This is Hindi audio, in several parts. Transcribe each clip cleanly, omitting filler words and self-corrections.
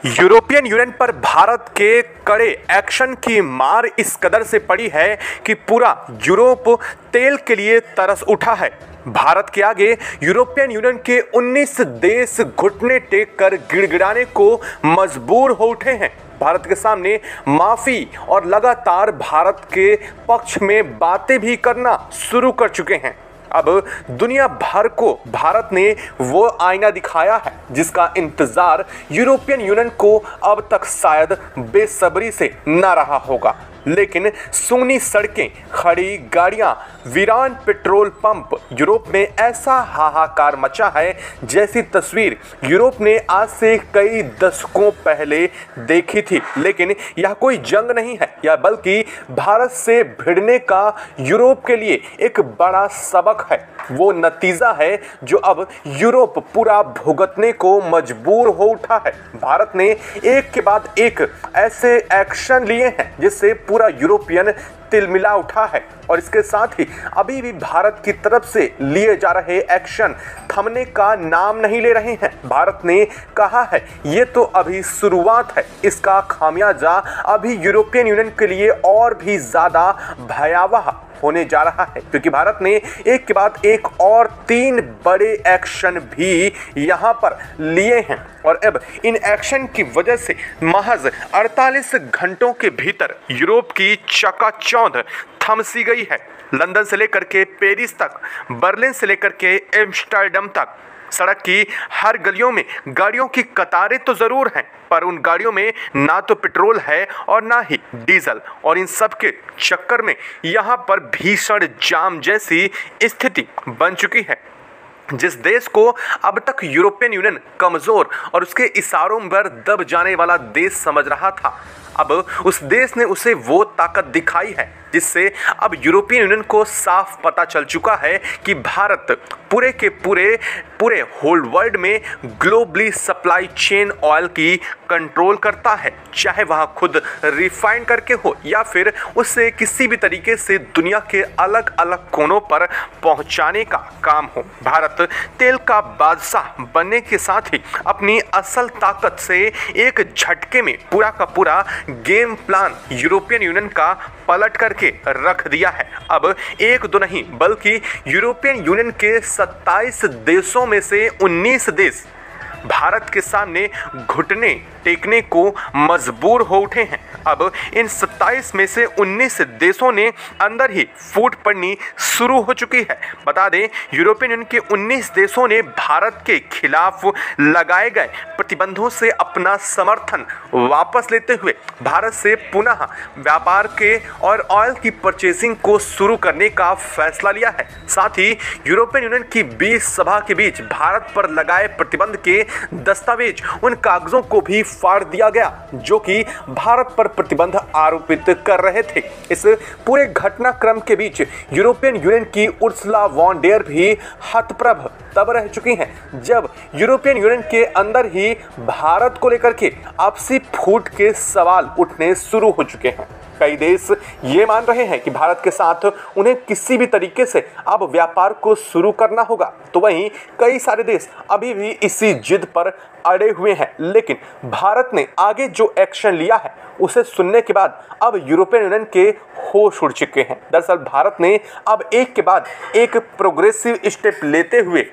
यूरोपियन यूनियन पर भारत के कड़े एक्शन की मार इस कदर से पड़ी है कि पूरा यूरोप तेल के लिए तरस उठा है। भारत के आगे यूरोपियन यूनियन के 19 देश घुटने टेक कर गिड़गिड़ाने को मजबूर हो उठे हैं। भारत के सामने माफी और लगातार भारत के पक्ष में बातें भी करना शुरू कर चुके हैं। अब दुनिया भर को भारत ने वो आईना दिखाया है जिसका इंतजार यूरोपियन यूनियन को अब तक शायद बेसब्री से न रहा होगा। लेकिन सूनी सड़कें, खड़ी गाड़ियां, वीरान पेट्रोल पंप, यूरोप में ऐसा हाहाकार मचा है जैसी तस्वीर यूरोप ने आज से कई दशकों पहले देखी थी। लेकिन यह कोई जंग नहीं है, यह बल्कि भारत से भिड़ने का यूरोप के लिए एक बड़ा सबक है। वो नतीजा है जो अब यूरोप पूरा भुगतने को मजबूर हो उठा है। भारत ने एक के बाद एक ऐसे एक्शन लिए हैं जिससे पूरा यूरोपियन तिलमिला उठा है और इसके साथ ही अभी भी भारत की तरफ से लिए जा रहे एक्शन थमने का नाम नहीं ले रहे हैं। भारत ने कहा है ये तो अभी शुरुआत है, इसका खामियाजा अभी यूरोपियन यूनियन के लिए और भी ज्यादा भयावह होने जा रहा है, क्योंकि भारत ने एक के बाद एक और 3 बड़े एक्शन भी यहां पर लिए हैं और अब इन एक्शन की वजह से महज 48 घंटों के भीतर यूरोप की चकाचौंध थम सी गई है। लंदन से लेकर के पेरिस तक, बर्लिन से लेकर के एम्स्टर्डम तक सड़क की हर गलियों में गाड़ियों की कतारें तो जरूर हैं, पर उन गाड़ियों में ना तो पेट्रोल है और ना ही डीजल, और इन सब के चक्कर में यहाँ पर भीषण जाम जैसी स्थिति बन चुकी है। जिस देश को अब तक यूरोपियन यूनियन कमजोर और उसके इशारों पर दब जाने वाला देश समझ रहा था, अब उस देश ने उसे वो ताकत दिखाई है जिससे अब यूरोपियन यूनियन को साफ पता चल चुका है कि भारत पूरे के पूरे होल वर्ल्ड में ग्लोबली सप्लाई चेन ऑयल की कंट्रोल करता है, चाहे वह खुद रिफाइन करके हो या फिर उसे किसी भी तरीके से दुनिया के अलग अलग कोनों पर पहुंचाने का काम हो। भारत तेल का बादशाह बनने के साथ ही अपनी असल ताकत से एक झटके में पूरा का पूरा गेम प्लान यूरोपियन यूनियन का पलट करके रख दिया है। अब एक दो नहीं बल्कि यूरोपियन यूनियन के 27 देशों में से 19 देश भारत के सामने घुटने टेकने को मजबूर हो उठे हैं। अब इन 27 में से 19 देशों ने अंदर ही फूट पड़नी शुरू हो चुकी है। बता दें, यूरोपियन यूनियन के 19 देशों ने भारत के खिलाफ लगाए गए प्रतिबंधों से अपना समर्थन वापस लेते हुए भारत से पुनः व्यापार के और ऑयल की परचेसिंग को शुरू करने का फैसला लिया है। साथ ही यूरोपियन यूनियन की 20 सभा के बीच भारत पर लगाए प्रतिबंध के दस्तावेज, उन कागजों को भी फाड़ दिया गया जो कि भारत पर प्रतिबंध आरोपित कर रहे थे। इस पूरे घटनाक्रम के बीच यूरोपियन यूनियन की उर्सुला वॉन डेर भी हतप्रभ तब रह चुकी हैं जब यूरोपियन यूनियन के अंदर ही भारत को लेकर के आपसी फूट के सवाल उठने शुरू हो चुके हैं। कई देश ये मान रहे हैं कि भारत के साथ उन्हें किसी भी तरीके से अब व्यापार को शुरू करना होगा, तो वहीं कई सारे देश अभी भी इसी जिद पर अड़े हुए हैं। लेकिन भारत ने आगे जो एक्शन लिया है उसे सुनने के बाद अब यूरोपियन यूनियन के होश उड़ चुके हैं। दरअसल भारत ने अब एक के बाद एक प्रोग्रेसिव स्टेप लेते हुए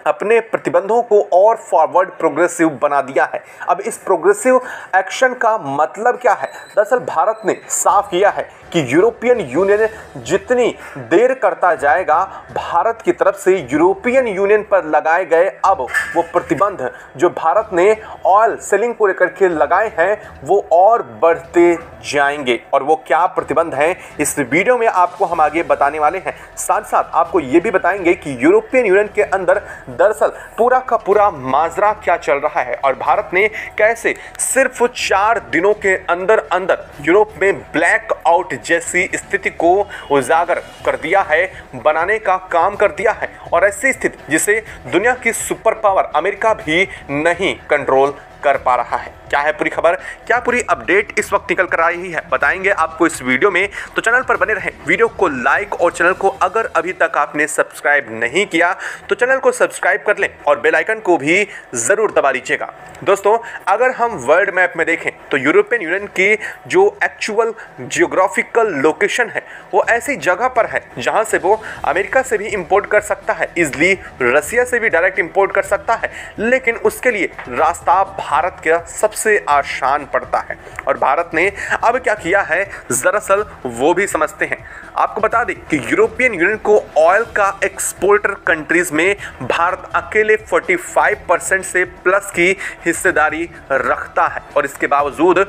अपने प्रतिबंधों को और फॉरवर्ड प्रोग्रेसिव बना दिया है। अब इस प्रोग्रेसिव एक्शन का मतलब क्या है? दरअसल भारत ने साफ किया है कि यूरोपियन यूनियन जितनी देर करता जाएगा, भारत की तरफ से यूरोपियन यूनियन पर लगाए गए अब वो प्रतिबंध जो भारत ने ऑयल सेलिंग को लेकर के लगाए हैं वो और बढ़ते जाएंगे। और वो क्या प्रतिबंध हैं इस वीडियो में आपको हम आगे बताने वाले हैं। साथ साथ आपको ये भी बताएंगे कि यूरोपियन यूनियन के अंदर दरअसल पूरा का पूरा माजरा क्या चल रहा है और भारत ने कैसे सिर्फ 4 दिनों के अंदर अंदर यूरोप में ब्लैक आउट जैसी स्थिति को उजागर कर दिया है, बनाने का काम कर दिया है, और ऐसी स्थिति जिसे दुनिया की सुपर पावर अमेरिका भी नहीं कंट्रोल कर पा रहा है। क्या है पूरी खबर, क्या पूरी अपडेट इस वक्त निकल कर आ रही है, बताएंगे आपको इस वीडियो में। तो चैनल पर बने रहें, वीडियो को लाइक और चैनल को अगर अभी तक आपने सब्सक्राइब नहीं किया तो चैनल को सब्सक्राइब कर लें और बेल आइकन को भी जरूर दबा लीजिएगा। दोस्तों, अगर हम वर्ल्ड मैप में देखें तो यूरोपियन यूनियन की जो एक्चुअल जियोग्राफिकल लोकेशन है वो ऐसी जगह पर है जहां से वो अमेरिका से भी इंपोर्ट कर सकता है, इजली रसिया से भी डायरेक्ट इंपोर्ट कर सकता है, लेकिन उसके लिए रास्ता भारत का सबसे आसान पड़ता है। और भारत ने अब क्या किया है दरअसल वो भी समझते हैं। आपको बता दें कि यूरोपियन यूनियन को ऑयल का एक्सपोर्टर कंट्रीज में भारत अकेले 45% से प्लस की हिस्सेदारी रखता है, और इसके बावजूद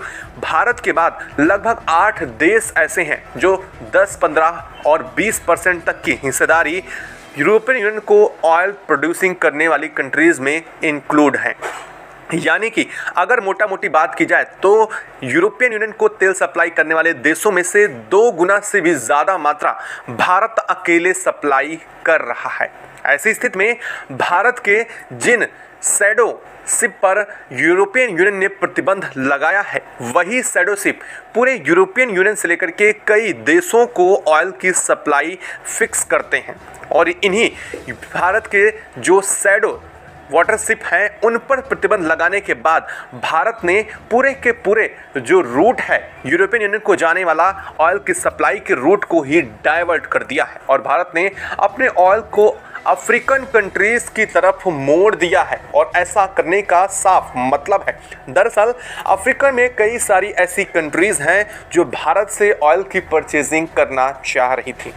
भारत के बाद लगभग 8 देश ऐसे हैं जो 10, 15 और 20% तक की हिस्सेदारी यूरोपियन यूनियन को ऑयल प्रोड्यूसिंग करने वाली कंट्रीज में इंक्लूड हैं। यानी कि अगर मोटा मोटी बात की जाए तो यूरोपियन यूनियन को तेल सप्लाई करने वाले देशों में से 2 गुना से भी ज़्यादा मात्रा भारत अकेले सप्लाई कर रहा है। ऐसी स्थिति में भारत के जिन शैडो शिप पर यूरोपियन यूनियन ने प्रतिबंध लगाया है, वही शैडो शिप पूरे यूरोपियन यूनियन से लेकर के कई देशों को ऑयल की सप्लाई फिक्स करते हैं। और इन्हीं भारत के जो शैडो वाटरशिप हैं उन पर प्रतिबंध लगाने के बाद भारत ने पूरे के पूरे जो रूट है यूरोपियन यूनियन को जाने वाला ऑयल की सप्लाई के रूट को ही डाइवर्ट कर दिया है, और भारत ने अपने ऑयल को अफ्रीकन कंट्रीज की तरफ मोड़ दिया है। और ऐसा करने का साफ मतलब है, दरअसल अफ्रीका में कई सारी ऐसी कंट्रीज हैं जो भारत से ऑयल की परचेजिंग करना चाह रही थी,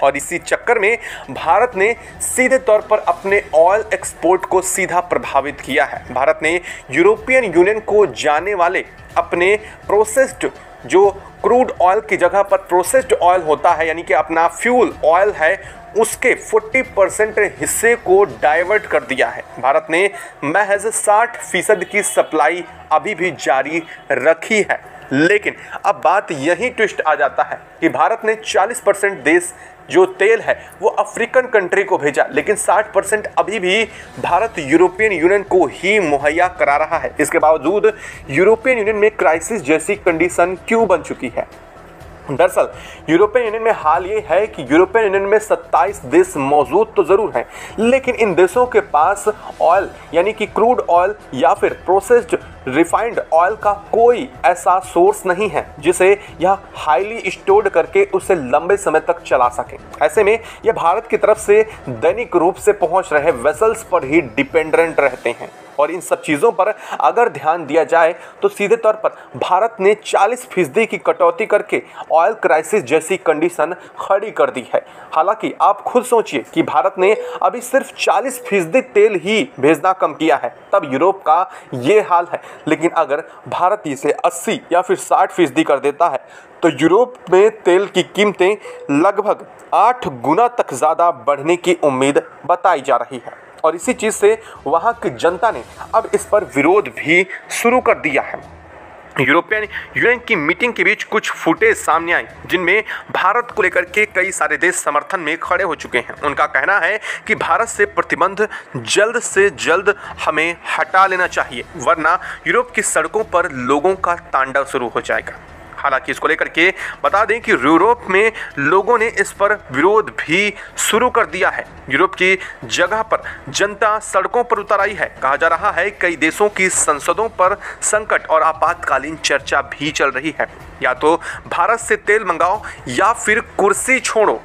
और इसी चक्कर में भारत ने सीधे तौर पर अपने ऑयल एक्सपोर्ट को सीधा प्रभावित किया है। भारत ने यूरोपियन यूनियन को जाने वाले अपने प्रोसेस्ड जो क्रूड ऑयल की जगह पर प्रोसेस्ड ऑयल होता है, यानी कि अपना फ्यूल ऑयल है, उसके 40% हिस्से को डाइवर्ट कर दिया है। भारत ने महज 60% की सप्लाई अभी भी जारी रखी है। लेकिन अब बात यही ट्विस्ट आ जाता है कि भारत ने 40% देश जो तेल है वो अफ्रीकन कंट्री को भेजा, लेकिन 60% अभी भी भारत यूरोपियन यूनियन को ही मुहैया करा रहा है। इसके बावजूद यूरोपियन यूनियन में क्राइसिस जैसी कंडीशन क्यों बन चुकी है? दरअसल यूरोपियन यूनियन में हाल ये है कि यूरोपियन यूनियन में 27 देश मौजूद तो ज़रूर हैं, लेकिन इन देशों के पास ऑयल यानी कि क्रूड ऑयल या फिर प्रोसेस्ड रिफाइंड ऑयल का कोई ऐसा सोर्स नहीं है जिसे यह हाईली स्टोर्ड करके उसे लंबे समय तक चला सके। ऐसे में यह भारत की तरफ से दैनिक रूप से पहुंच रहे वेसल्स पर ही डिपेंडेंट रहते हैं। और इन सब चीज़ों पर अगर ध्यान दिया जाए तो सीधे तौर पर भारत ने 40% की कटौती करके ऑयल क्राइसिस जैसी कंडीशन खड़ी कर दी है। हालांकि आप खुद सोचिए कि भारत ने अभी सिर्फ 40% तेल ही भेजना कम किया है, तब यूरोप का ये हाल है। लेकिन अगर भारत इसे 80 या फिर 60% कर देता है तो यूरोप में तेल की कीमतें लगभग 8 गुना तक ज़्यादा बढ़ने की उम्मीद बताई जा रही है। और इसी चीज़ से वहाँ की जनता ने अब इस पर विरोध भी शुरू कर दिया है। यूरोपियन यूनियन की मीटिंग के बीच कुछ फुटेज सामने आई जिनमें भारत को लेकर के कई सारे देश समर्थन में खड़े हो चुके हैं। उनका कहना है कि भारत से प्रतिबंध जल्द से जल्द हमें हटा लेना चाहिए, वरना यूरोप की सड़कों पर लोगों का तांडव शुरू हो जाएगा। हालांकि इसको लेकर के बता दें कि यूरोप में लोगों ने इस पर विरोध भी शुरू कर दिया है। यूरोप की जगह पर जनता सड़कों पर उतर आई है। कहा जा रहा है कई देशों की संसदों पर संकट और आपातकालीन चर्चा भी चल रही है। या तो भारत से तेल मंगाओ या फिर कुर्सी छोड़ो,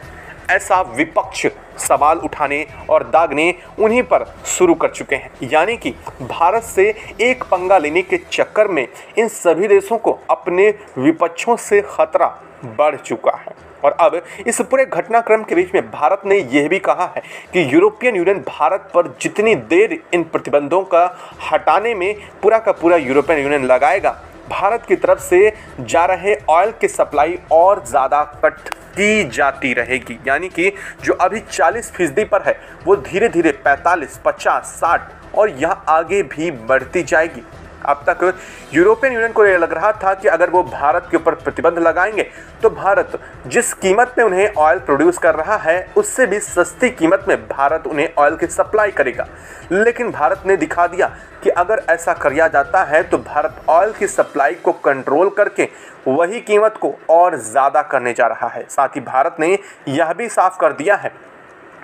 ऐसा विपक्ष सवाल उठाने और दागने उन्हीं पर शुरू कर चुके हैं। यानी कि भारत से एक पंगा लेने के चक्कर में इन सभी देशों को अपने विपक्षों से खतरा बढ़ चुका है। और अब इस पूरे घटनाक्रम के बीच में भारत ने यह भी कहा है कि यूरोपियन यूनियन भारत पर जितनी देर इन प्रतिबंधों का हटाने में पूरा का पूरा यूरोपियन यूनियन लगाएगा, भारत की तरफ से जा रहे ऑयल की सप्लाई और ज़्यादा कट की जाती रहेगी। यानी कि जो अभी 40% पर है वो धीरे धीरे 45, 50, 60 और यह आगे भी बढ़ती जाएगी। अब तक यूरोपियन यूनियन को यह लग रहा था कि अगर वो भारत के ऊपर प्रतिबंध लगाएंगे तो भारत जिस कीमत में उन्हें ऑयल प्रोड्यूस कर रहा है उससे भी सस्ती कीमत में भारत उन्हें ऑयल की सप्लाई करेगा। लेकिन भारत ने दिखा दिया कि अगर ऐसा किया जाता है तो भारत ऑयल की सप्लाई को कंट्रोल करके वही कीमत को और ज़्यादा करने जा रहा है। साथ ही भारत ने यह भी साफ कर दिया है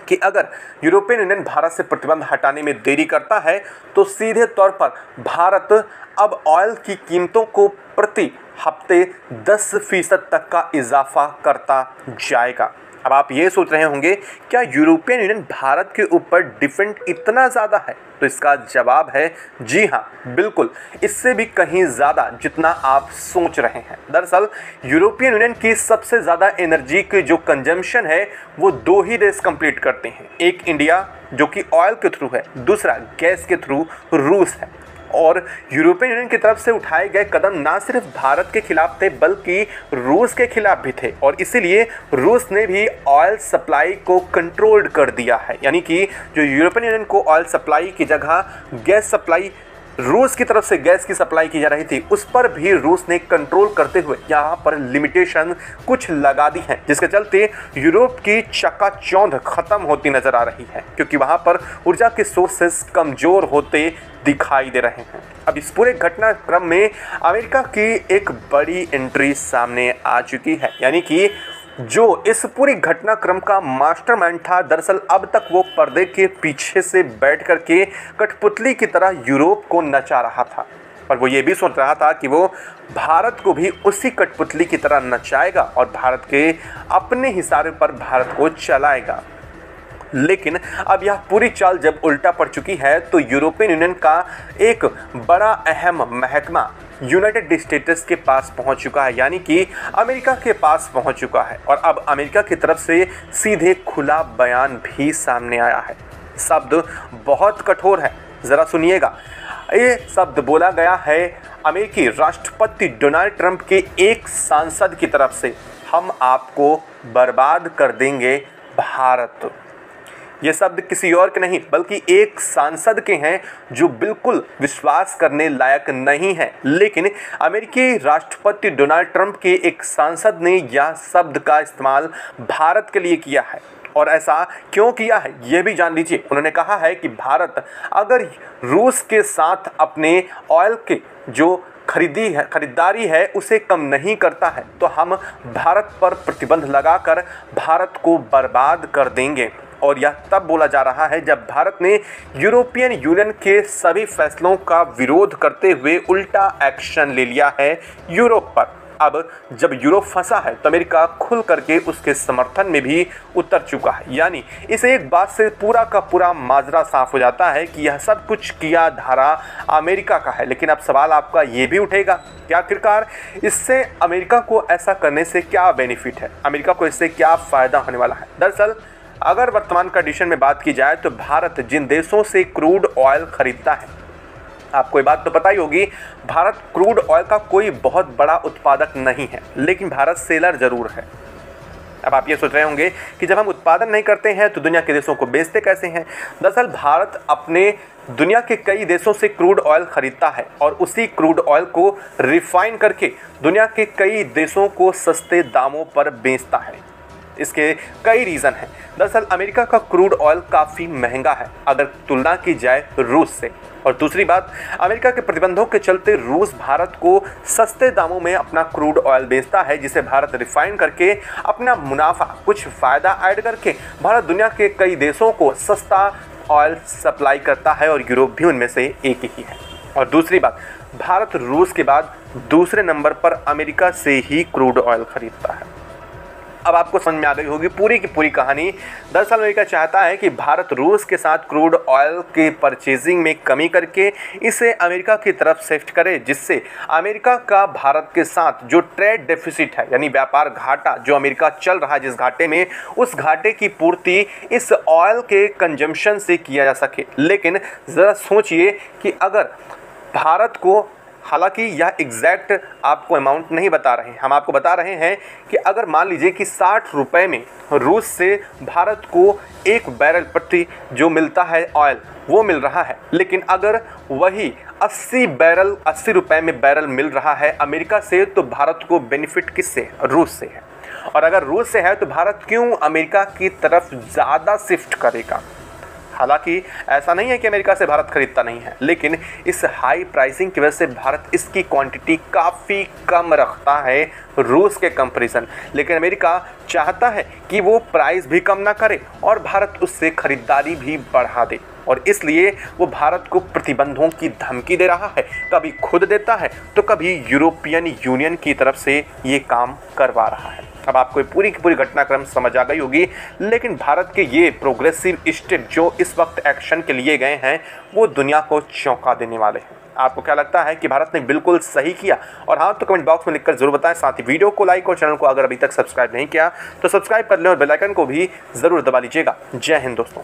कि अगर यूरोपियन यूनियन भारत से प्रतिबंध हटाने में देरी करता है तो सीधे तौर पर भारत अब ऑयल की कीमतों को प्रति हफ्ते 10% तक का इजाफा करता जाएगा। अब आप ये सोच रहे होंगे क्या यूरोपियन यूनियन भारत के ऊपर डिपेंड इतना ज़्यादा है? तो इसका जवाब है जी हाँ, बिल्कुल, इससे भी कहीं ज़्यादा जितना आप सोच रहे हैं। दरअसल यूरोपियन यूनियन की सबसे ज़्यादा एनर्जी की जो कंजम्पशन है वो 2 ही देश कंप्लीट करते हैं। एक इंडिया जो कि ऑयल के थ्रू है, दूसरा गैस के थ्रू रूस है। और यूरोपियन यूनियन की तरफ से उठाए गए कदम ना सिर्फ भारत के खिलाफ थे बल्कि रूस के खिलाफ भी थे और इसीलिए रूस ने भी ऑयल सप्लाई को कंट्रोल्ड कर दिया है। यानी कि जो यूरोपियन यूनियन को ऑयल सप्लाई की जगह गैस सप्लाई रूस की तरफ से गैस की सप्लाई की जा रही थी उस पर भी रूस ने कंट्रोल करते हुए यहाँ पर लिमिटेशन कुछ लगा दी है, जिसके चलते यूरोप की चकाचौंध खत्म होती नजर आ रही है क्योंकि वहाँ पर ऊर्जा के सोर्सेस कमज़ोर होते दिखाई दे रहे हैं। अब इस पूरे घटनाक्रम में अमेरिका की एक बड़ी एंट्री सामने आ चुकी है। यानी कि जो इस पूरी घटनाक्रम का मास्टरमाइंड था, दरअसल अब तक वो पर्दे के पीछे से बैठ करके कठपुतली की तरह यूरोप को नचा रहा था और वो ये भी सोच रहा था कि वो भारत को भी उसी कठपुतली की तरह नचाएगा और भारत के अपने हिसाब पर भारत को चलाएगा। लेकिन अब यह पूरी चाल जब उल्टा पड़ चुकी है तो यूरोपियन यूनियन का एक बड़ा अहम महकमा यूनाइटेड स्टेट्स के पास पहुंच चुका है, यानी कि अमेरिका के पास पहुंच चुका है और अब अमेरिका की तरफ से सीधे खुला बयान भी सामने आया है। शब्द बहुत कठोर है, ज़रा सुनिएगा। ये शब्द बोला गया है अमेरिकी राष्ट्रपति डोनाल्ड ट्रंप के एक सांसद की तरफ से, हम आपको बर्बाद कर देंगे भारत। ये शब्द किसी और के नहीं बल्कि एक सांसद के हैं जो बिल्कुल विश्वास करने लायक नहीं है, लेकिन अमेरिकी राष्ट्रपति डोनाल्ड ट्रंप के एक सांसद ने यह शब्द का इस्तेमाल भारत के लिए किया है। और ऐसा क्यों किया है ये भी जान लीजिए। उन्होंने कहा है कि भारत अगर रूस के साथ अपने ऑयल के जो खरीदारी है उसे कम नहीं करता है तो हम भारत पर प्रतिबंध लगाकर भारत को बर्बाद कर देंगे। और यह तब बोला जा रहा है जब भारत ने यूरोपियन यूनियन के सभी फैसलों का विरोध करते हुए उल्टा एक्शन ले लिया है यूरोप पर। अब जब यूरोप फंसा है तो अमेरिका खुल करके उसके समर्थन में भी उतर चुका है। यानी इस एक बात से पूरा का पूरा माजरा साफ हो जाता है कि यह सब कुछ किया धारा अमेरिका का है। लेकिन अब सवाल आपका ये भी उठेगा कि आखिरकार इससे अमेरिका को ऐसा करने से क्या बेनिफिट है, अमेरिका को इससे क्या फ़ायदा होने वाला है। दरअसल अगर वर्तमान कंडीशन में बात की जाए तो भारत जिन देशों से क्रूड ऑयल खरीदता है, आपको ये बात तो पता ही होगी, भारत क्रूड ऑयल का कोई बहुत बड़ा उत्पादक नहीं है लेकिन भारत सेलर जरूर है। अब आप ये सोच रहे होंगे कि जब हम उत्पादन नहीं करते हैं तो दुनिया के देशों को बेचते कैसे हैं। दरअसल भारत अपने दुनिया के कई देशों से क्रूड ऑयल खरीदता है और उसी क्रूड ऑयल को रिफाइन करके दुनिया के कई देशों को सस्ते दामों पर बेचता है। इसके कई रीज़न हैं। दरअसल अमेरिका का क्रूड ऑयल काफ़ी महंगा है अगर तुलना की जाए रूस से, और दूसरी बात अमेरिका के प्रतिबंधों के चलते रूस भारत को सस्ते दामों में अपना क्रूड ऑयल बेचता है जिसे भारत रिफाइन करके अपना मुनाफा कुछ फ़ायदा ऐड करके भारत दुनिया के कई देशों को सस्ता ऑयल सप्लाई करता है और यूरोप भी उनमें से एक ही है। और दूसरी बात, भारत रूस के बाद दूसरे नंबर पर अमेरिका से ही क्रूड ऑयल खरीदता है। अब आपको समझ में आ गई होगी पूरी की पूरी कहानी। दरअसल अमेरिका चाहता है कि भारत रूस के साथ क्रूड ऑयल के परचेजिंग में कमी करके इसे अमेरिका की तरफ शिफ्ट करे, जिससे अमेरिका का भारत के साथ जो ट्रेड डेफिसिट है यानी व्यापार घाटा जो अमेरिका चल रहा है जिस घाटे में, उस घाटे की पूर्ति इस ऑयल के कंजम्पशन से किया जा सके। लेकिन ज़रा सोचिए कि अगर भारत को हालांकि यह एग्जैक्ट आपको अमाउंट नहीं बता रहे हैं, हम आपको बता रहे हैं कि अगर मान लीजिए कि 60 रुपये में रूस से भारत को 1 बैरल प्रति जो मिलता है ऑयल वो मिल रहा है, लेकिन अगर वही 80 रुपये में बैरल मिल रहा है अमेरिका से, तो भारत को बेनिफिट किससे? रूस से है। और अगर रूस से है तो भारत क्यों अमेरिका की तरफ ज़्यादा शिफ्ट करेगा? हालांकि ऐसा नहीं है कि अमेरिका से भारत खरीदता नहीं है, लेकिन इस हाई प्राइसिंग की वजह से भारत इसकी क्वांटिटी काफ़ी कम रखता है रूस के कंपैरिजन। लेकिन अमेरिका चाहता है कि वो प्राइस भी कम ना करे और भारत उससे खरीदारी भी बढ़ा दे, और इसलिए वो भारत को प्रतिबंधों की धमकी दे रहा है। कभी खुद देता है तो कभी यूरोपियन यूनियन की तरफ से ये काम करवा रहा है। अब आपको पूरी की पूरी घटनाक्रम समझ आ गई होगी, लेकिन भारत के ये प्रोग्रेसिव स्टेप जो इस वक्त एक्शन के लिए गए हैं वो दुनिया को चौंका देने वाले हैं। आपको क्या लगता है कि भारत ने बिल्कुल सही किया? और हाँ, तो कमेंट बॉक्स में लिखकर जरूर बताएं। साथ ही वीडियो को लाइक और चैनल को अगर अभी तक सब्सक्राइब नहीं किया तो सब्सक्राइब कर लें और बेल आइकन को भी ज़रूर दबा लीजिएगा। जय हिंद दोस्तों।